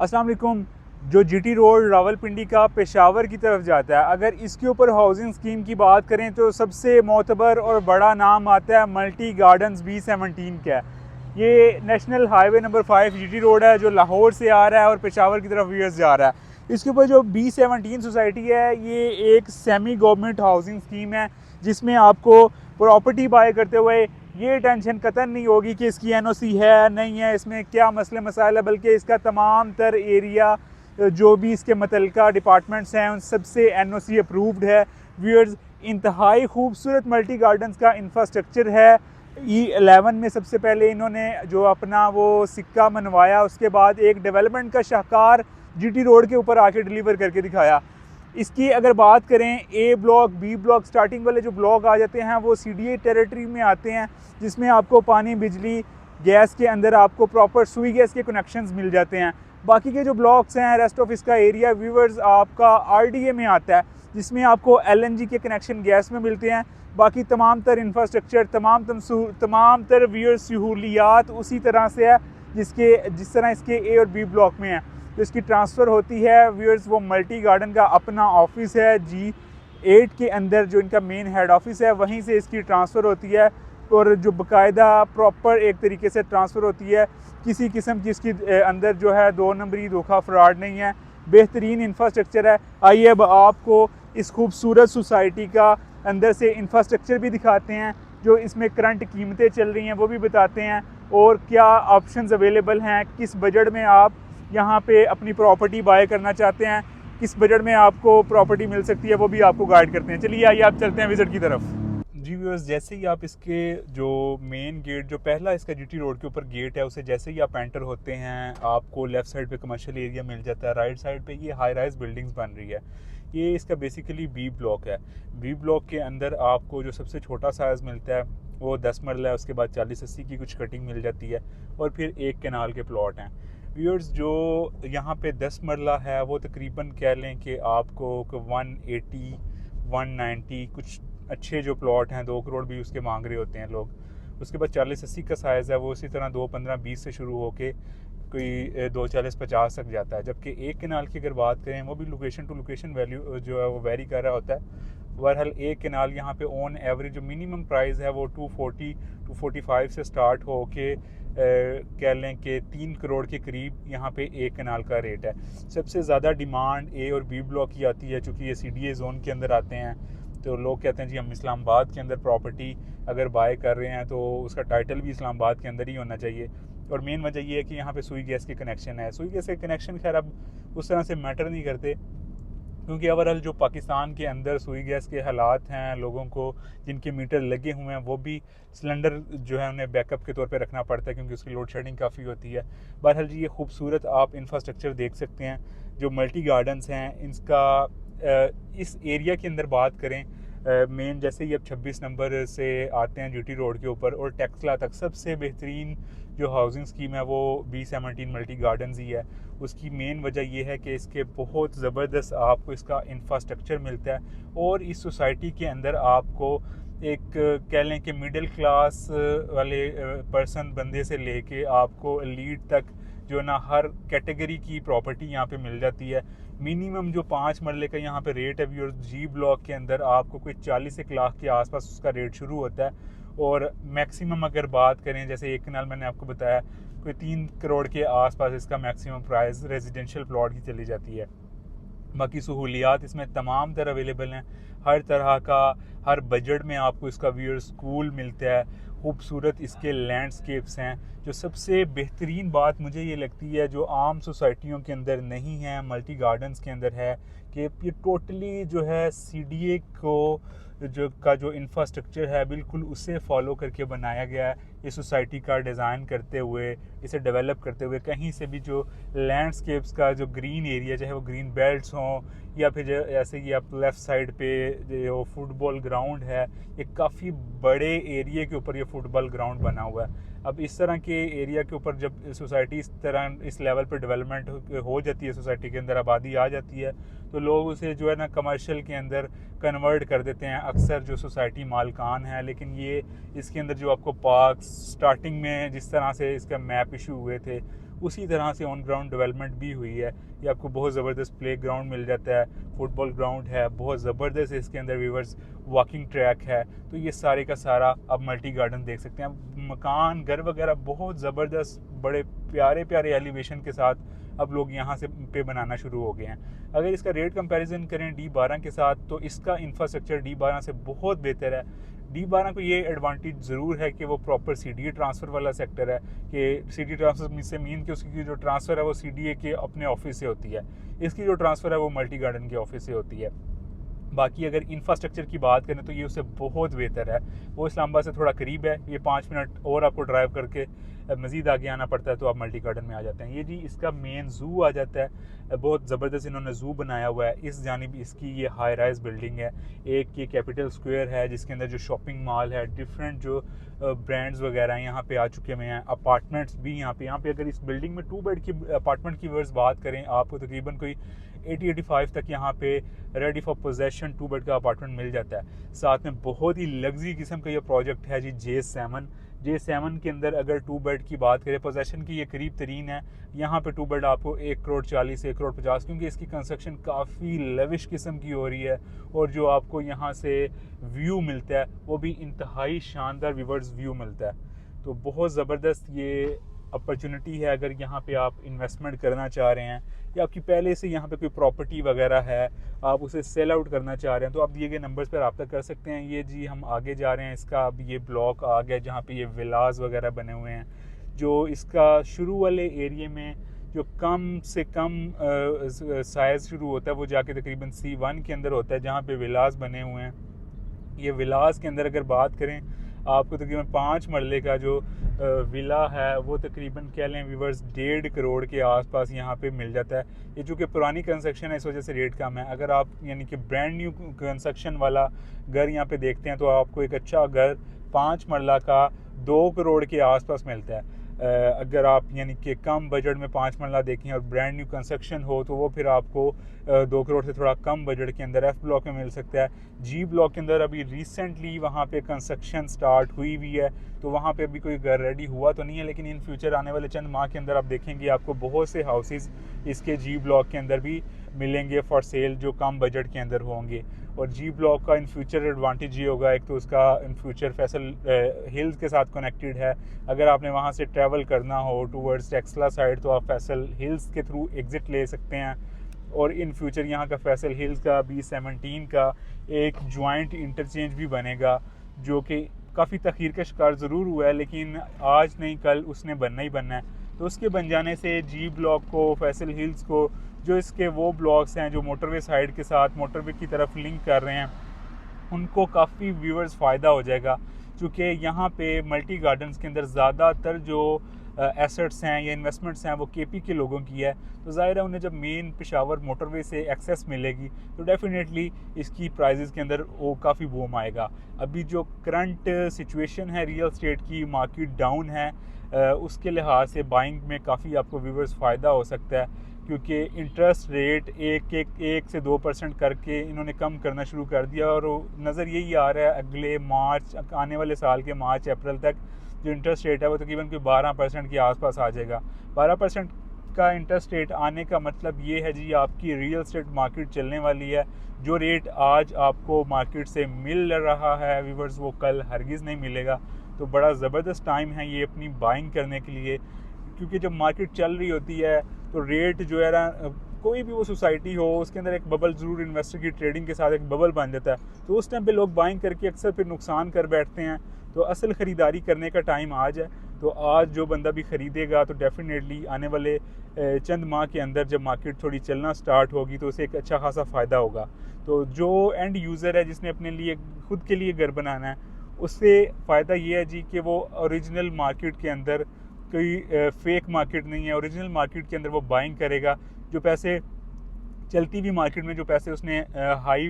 अस्सलाम वालेकुम। जो जीटी रोड रावलपिंडी का पेशावर की तरफ जाता है, अगर इसके ऊपर हाउसिंग स्कीम की बात करें तो सबसे मोतबर और बड़ा नाम आता है मल्टी गार्डन्स B17 का। ये national highway number 5 GT road है जो लाहौर से आ रहा है और पेशावर की तरफ व्यूअर्स जा रहा है। इसके ऊपर जो B17 सोसाइटी है ये एक सेमी गवर्नमेंट हाउसिंग स्कीम है जिसमें आपको प्रॉपर्टी बाय करते हुए ये टेंशन कतन नहीं होगी कि इसकी एनओसी है नहीं है, इसमें क्या मसले मसाइल है, बल्कि इसका तमाम तर एरिया जो भी इसके मुतल्लिका डिपार्टमेंट्स हैं उन सबसे एनओसी अप्रूव्ड है। व्यूअर्स, इंतहाई खूबसूरत मल्टी गार्डन्स का इंफ्रास्ट्रक्चर है। E11 में सबसे पहले इन्होंने जो अपना वो सिक्का मनवाया, उसके बाद एक डेवलपमेंट का शाहकार जीटी रोड के ऊपर आके डिलीवर करके दिखाया। इसकी अगर बात करें, ए ब्लॉक बी ब्लॉक स्टार्टिंग वाले जो ब्लॉक आ जाते हैं वो CDA टेरिटरी में आते हैं जिसमें आपको पानी बिजली गैस के अंदर आपको प्रॉपर सुई गैस के कनेक्शंस मिल जाते हैं। बाकी के जो ब्लॉक्स हैं रेस्ट ऑफ इसका एरिया व्यूवर्स आपका RDA में आता है जिसमें आपको LNG के कनेक्शन गैस में मिलते हैं। बाकी तमाम तर इंफ्रास्ट्रक्चर तमाम तर व्यूअर्स सहूलियात उसी तरह से है जिस तरह इसके ए और बी ब्लॉक में है। तो इसकी ट्रांसफ़र होती है व्यूअर्स, वो मल्टी गार्डन का अपना ऑफिस है G8 के अंदर जो इनका मेन हेड ऑफिस है, वहीं से इसकी ट्रांसफ़र होती है और जो बाकायदा प्रॉपर एक तरीके से ट्रांसफ़र होती है। किसी किस्म की इसकी अंदर जो है 2 नंबरी धोखा फ्रॉड नहीं है, बेहतरीन इंफ्रास्ट्रक्चर है। आइए अब आपको इस खूबसूरत सोसाइटी का अंदर से इंफ्रास्ट्रक्चर भी दिखाते हैं, जो इसमें करंट कीमतें चल रही हैं वो भी बताते हैं और क्या ऑप्शंस अवेलेबल हैं, किस बजट में आप यहाँ पे अपनी प्रॉपर्टी बाय करना चाहते हैं, किस बजट में आपको प्रॉपर्टी मिल सकती है, वो भी आपको गाइड करते हैं। चलिए आइए आप चलते हैं विजिट की तरफ। जी व्यूअर्स, जैसे ही आप इसके जो मेन गेट, जो पहला इसका जीटी रोड के ऊपर गेट है, उसे जैसे ही आप एंटर होते हैं आपको लेफ़्ट साइड पे कमर्शियल एरिया मिल जाता है। राइट साइड पे ये हाई राइज बिल्डिंग्स बन रही है। ये इसका बेसिकली बी ब्लॉक है। बी ब्लॉक के अंदर आपको जो सबसे छोटा साइज़ मिलता है वो 10 मरला है, उसके बाद 40-80 की कुछ कटिंग मिल जाती है और फिर एक कैनाल के प्लॉट हैं। व्यूअर्स, जो यहाँ पे 10 मरला है वो तकरीबन कह लें कि आपको 180 190 कुछ अच्छे जो प्लॉट हैं 2 करोड़ भी उसके मांग रहे होते हैं लोग। उसके बाद 40-80 का साइज़ है वो इसी तरह 2-15-20 से शुरू होके कोई 2-40-50 तक जाता है। जबकि एक कैनाल की अगर बात करें वो भी लोकेशन टू लोकेशन वैल्यू जो है वो वेरी कर रहा होता है। बहरहाल एक कैनाल यहाँ पे ऑन एवरेज जो मिनिमम प्राइस है वो 240-245 से स्टार्ट हो के कह लें कि 3 करोड़ के करीब यहाँ पे एक कैनाल का रेट है। सबसे ज़्यादा डिमांड ए और बी ब्लॉक की आती है, चूँकि ये CDA जोन के अंदर आते हैं। तो लोग कहते हैं जी हम इस्लामाबाद के अंदर प्रॉपर्टी अगर बाय कर रहे हैं तो उसका टाइटल भी इस्लामाबाद के अंदर ही होना चाहिए। और मेन वजह ये है कि यहाँ पे सुई गैस के कनेक्शन है। सुई गैस के कनेक्शन खैर अब उस तरह से मैटर नहीं करते, क्योंकि ओवरऑल जो पाकिस्तान के अंदर सुई गैस के हालात हैं, लोगों को जिनके मीटर लगे हुए हैं वो भी सिलेंडर जो है उन्हें बैकअप के तौर पे रखना पड़ता है क्योंकि उसकी लोड शेडिंग काफ़ी होती है। बहरहाल जी, ये खूबसूरत आप इंफ्रास्ट्रक्चर देख सकते हैं जो मल्टी गार्डन्स हैं। इसका इस एरिया के अंदर बात करें, मेन जैसे ही अब 26 नंबर से आते हैं जीटी रोड के ऊपर और टेक्सला तक, सबसे बेहतरीन जो हाउसिंग स्कीम है वो B17 मल्टी गार्डन्स ही है। उसकी मेन वजह यह है कि इसके बहुत ज़बरदस्त आपको इसका इंफ्रास्ट्रक्चर मिलता है और इस सोसाइटी के अंदर आपको एक कह लें कि मिडिल क्लास वाले पर्सन बंदे से लेके आपको एलीट तक जो ना हर कैटेगरी की प्रॉपर्टी यहाँ पे मिल जाती है। मिनिमम जो 5 मरले का यहाँ पे रेट है भी, और G ब्लॉक के अंदर आपको कोई 40 लाख के आसपास उसका रेट शुरू होता है। और मैक्सिमम अगर बात करें, जैसे एक कनाल मैंने आपको बताया कोई 3 करोड़ के आसपास इसका मैक्सिमम प्राइस रेजिडेंशियल प्लॉट की चली जाती है। बाकी सहूलियात इसमें तमाम तरह अवेलेबल हैं, हर तरह का, हर बजट में आपको इसका व्यूअर स्कूल मिलता है। खूबसूरत इसके लैंडस्केप्स हैं। जो सबसे बेहतरीन बात मुझे ये लगती है जो आम सोसाइटियों के अंदर नहीं है, मल्टी गार्डन्स के अंदर है, कि ये टोटली जो है CDA को जो इंफ्रास्ट्रक्चर है बिल्कुल उसे फॉलो करके बनाया गया है। इस सोसाइटी का डिज़ाइन करते हुए, इसे डेवलप करते हुए, कहीं से भी जो लैंडस्केप्स का जो ग्रीन एरिया, चाहे वो ग्रीन बेल्ट्स हों या फिर ऐसे कि आप लेफ़्ट साइड पे जो फुटबॉल ग्राउंड है, ये काफ़ी बड़े एरिया के ऊपर ये फुटबॉल ग्राउंड बना हुआ है। अब इस तरह के एरिया के ऊपर जब सोसाइटी इस तरह इस लेवल पर डेवलपमेंट हो जाती है, सोसाइटी के अंदर आबादी आ जाती है, तो लोग उसे जो है ना कमर्शियल के अंदर कन्वर्ट कर देते हैं अक्सर जो सोसाइटी मालकान है। लेकिन ये इसके अंदर जो आपको पार्क स्टार्टिंग में जिस तरह से इसका मैप इशू हुए थे उसी तरह से ऑन ग्राउंड डेवलपमेंट भी हुई है। ये आपको बहुत ज़बरदस्त प्ले ग्राउंड मिल जाता है, फुटबॉल ग्राउंड है, बहुत ज़बरदस्त इसके अंदर व्यूवर्स वॉकिंग ट्रैक है। तो ये सारे का सारा आप मल्टी गार्डन देख सकते हैं। मकान घर वगैरह बहुत ज़बरदस्त बड़े प्यारे प्यारे एलिवेशन के साथ अब लोग यहाँ से पे बनाना शुरू हो गए हैं। अगर इसका रेट कंपैरिजन करें D12 के साथ तो इसका इंफ्रास्ट्रक्चर D12 से बहुत बेहतर है। D12 को ये एडवांटेज ज़रूर है कि वो प्रॉपर CDA ट्रांसफ़र वाला सेक्टर है, कि CDA ट्रांसफ़र से मीन कि उसकी जो ट्रांसफ़र है वो CDA के अपने ऑफिस से होती है, इसकी जो ट्रांसफ़र है वो मल्टी गार्डन के ऑफिस से होती है। बाकी अगर इंफ्रास्ट्रक्चर की बात करें तो ये उससे बहुत बेहतर है। वो इस्लामाबाद से थोड़ा करीब है, ये 5 मिनट और आपको ड्राइव करके मज़ीद आगे आना पड़ता है तो आप मल्टी गार्डन में आ जाते हैं। ये जी इसका मेन ज़ू आ जाता है, बहुत ज़बरदस्त इन्होंने ज़ू बनाया हुआ है। इस जानिब इसकी ये हाई राइज बिल्डिंग है, एक ये कैपिटल स्क्वायर है जिसके अंदर जो शॉपिंग मॉल है, डिफरेंट जो ब्रांड्स वगैरह यहाँ पे आ चुके हुए हैं, अपार्टमेंट्स भी यहाँ पे अगर इस बिल्डिंग में 2 बेड की अपार्टमेंट की वर्स बात करें आपको तकरीबन कोई 80-85 तक यहाँ पे रेडी फॉर पोजेशन 2 बेड का अपार्टमेंट मिल जाता है। साथ में बहुत ही लग्जरी किस्म का ये प्रोजेक्ट है जी J7 के अंदर अगर 2 बेड की बात करें, पोजेशन की ये करीब तरीन है। यहाँ पे 2 बेड आपको 1,40,00,000 1,50,00,000, क्योंकि इसकी कंस्ट्रक्शन काफ़ी लेविश किस्म की हो रही है और जो आपको यहाँ से व्यू मिलता है वो भी इंतहाई शानदार व्यूवर्स व्यू मिलता है। तो बहुत ज़बरदस्त ये अपॉर्चुनिटी है अगर यहाँ पे आप इन्वेस्टमेंट करना चाह रहे हैं या आपकी पहले से यहाँ पे कोई प्रॉपर्टी वगैरह है, आप उसे सेल आउट करना चाह रहे हैं तो आप दिए गए नंबर्स पर रब्ता कर सकते हैं। ये जी हम आगे जा रहे हैं, इसका अब ये ब्लॉक आ गया जहाँ पे ये विलास वगैरह बने हुए हैं। जो इसका शुरू वाले एरिए में जो कम से कम साइज़ शुरू होता है वो जाके तकरीबन C1 के अंदर होता है जहाँ पे विलास बने हुए हैं। ये विलास के अंदर अगर बात करें आपको तकरीबन 5 मरले का जो विला है वो तकरीबन कह लें व्यूवर्स 1.5 करोड़ के आसपास यहाँ पे मिल जाता है। ये चूँकि पुरानी कंस्ट्रक्शन है इस वजह से रेट कम है। अगर आप यानी कि ब्रांड न्यू कंस्ट्रक्शन वाला घर यहाँ पे देखते हैं तो आपको एक अच्छा घर 5 मरला का 2 करोड़ के आसपास मिलता है। अगर आप यानी कि कम बजट में 5 मरला देखें और ब्रांड न्यू कंस्ट्रक्शन हो तो वो फिर आपको 2 करोड़ से थोड़ा कम बजट के अंदर F ब्लॉक में मिल सकता है। G ब्लॉक के अंदर अभी रिसेंटली वहाँ पे कंस्ट्रक्शन स्टार्ट हुई है तो वहाँ पे अभी कोई घर रेडी हुआ तो नहीं है, लेकिन इन फ्यूचर आने वाले चंद माह के अंदर आप देखेंगे आपको बहुत से हाउसेस इसके G ब्लॉक के अंदर भी मिलेंगे फॉर सेल जो कम बजट के अंदर होंगे। और G ब्लॉक का इन फ्यूचर एडवांटेज ये होगा, एक तो उसका इन फ्यूचर फैसल हिल्स के साथ कनेक्टेड है। अगर आपने वहाँ से ट्रैवल करना हो टूवर्ड्स टेक्सला साइड तो आप फैसल हिल्स के थ्रू एग्ज़िट ले सकते हैं। और इन फ्यूचर यहाँ का फैसल हिल्स का B17 का एक जॉइंट इंटरचेंज भी बनेगा जो कि काफ़ी तखीर का शिकार ज़रूर हुआ है, लेकिन आज नहीं कल उसने बनना ही बनना है। तो उसके बन जाने से G ब्लॉक को, फैसल हिल्स को, जो इसके वो ब्लॉक्स हैं जो मोटरवे साइड के साथ मोटरवे की तरफ लिंक कर रहे हैं, उनको काफ़ी व्यूअर्स फ़ायदा हो जाएगा। क्योंकि यहाँ पे मल्टी गार्डन्स के अंदर ज़्यादातर जो एसेट्स हैं या इन्वेस्टमेंट्स हैं वो KP के लोगों की है, तो ज़ाहिर है उन्हें जब मेन पेशावर मोटरवे से एक्सेस मिलेगी तो डेफिनेटली इसकी प्राइजेज़ के अंदर वो काफ़ी बूम आएगा। अभी जो करंट सिचुएशन है रियल एस्टेट की, मार्केट डाउन है, उसके लिहाज से बाइंग में काफ़ी आपको व्यूअर्स फ़ायदा हो सकता है, क्योंकि इंटरेस्ट रेट 1 से 2% करके इन्होंने कम करना शुरू कर दिया और नज़र यही आ रहा है अगले आने वाले साल के मार्च अप्रैल तक जो इंटरेस्ट रेट है वो तकरीबन 12% के आसपास आ जाएगा। 12% का इंटरेस्ट रेट आने का मतलब ये है जी आपकी रियल एस्टेट मार्केट चलने वाली है। जो रेट आज आपको मार्केट से मिल रहा है व्यूअर्स वो कल हरगिज़ नहीं मिलेगा। तो बड़ा ज़बरदस्त टाइम है ये अपनी बाइंग करने के लिए, क्योंकि जब मार्केट चल रही होती है तो रेट जो है ना, कोई भी वो सोसाइटी हो उसके अंदर एक बबल ज़रूर इन्वेस्टर की ट्रेडिंग के साथ एक बबल बन जाता है। तो उस टाइम पे लोग बाइंग करके अक्सर फिर नुकसान कर बैठते हैं। तो असल ख़रीदारी करने का टाइम आज है। तो आज जो बंदा भी ख़रीदेगा तो डेफिनेटली आने वाले चंद माह के अंदर जब मार्केट थोड़ी चलना स्टार्ट होगी तो उसे एक अच्छा खासा फ़ायदा होगा। तो जो एंड यूज़र है जिसने अपने लिए खुद के लिए घर बनाना है उससे फ़ायदा ये है जी कि वो ओरिजिनल मार्केट के अंदर कोई फेक मार्केट नहीं है, ओरिजिनल मार्केट के अंदर वो बाइंग करेगा। जो पैसे चलती हुई मार्केट में जो पैसे उसने हाई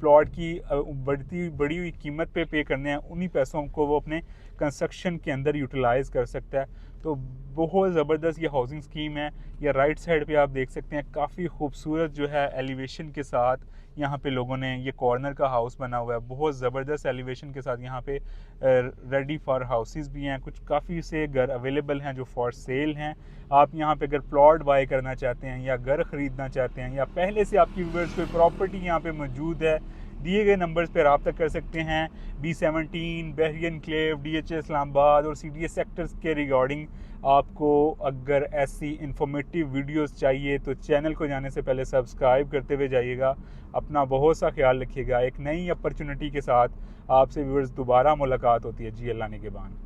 प्लॉट की बड़ी हुई कीमत पे करने हैं, उन्हीं पैसों को वो अपने कंस्ट्रक्शन के अंदर यूटिलाइज़ कर सकता है। तो बहुत ज़बरदस्त ये हाउसिंग स्कीम है। या राइट साइड पे आप देख सकते हैं काफ़ी खूबसूरत जो है एलिवेशन के साथ यहाँ पे लोगों ने ये कॉर्नर का हाउस बना हुआ है, बहुत ज़बरदस्त एलिवेशन के साथ। यहाँ पे रेडी फॉर हाउसेस भी हैं, कुछ काफ़ी से घर अवेलेबल हैं जो फॉर सेल हैं। आप यहाँ पे अगर प्लॉट बाय करना चाहते हैं या घर ख़रीदना चाहते हैं या पहले से आपकी व्यूअर्स कोई प्रॉपर्टी यहाँ पे मौजूद है, दिए गए नंबर्स पर रब्ता कर सकते हैं। B17 बहरिया एनक्लेव DHA इस्लामाबाद और CDA सेक्टर्स के रिगार्डिंग आपको अगर ऐसी इंफॉर्मेटिव वीडियोस चाहिए तो चैनल को जाने से पहले सब्सक्राइब करते हुए जाइएगा। अपना बहुत सा ख्याल रखिएगा। एक नई अपॉर्चुनिटी के साथ आपसे व्यूअर्स दोबारा मुलाकात होती है। जी अल्लाह ने के बाद।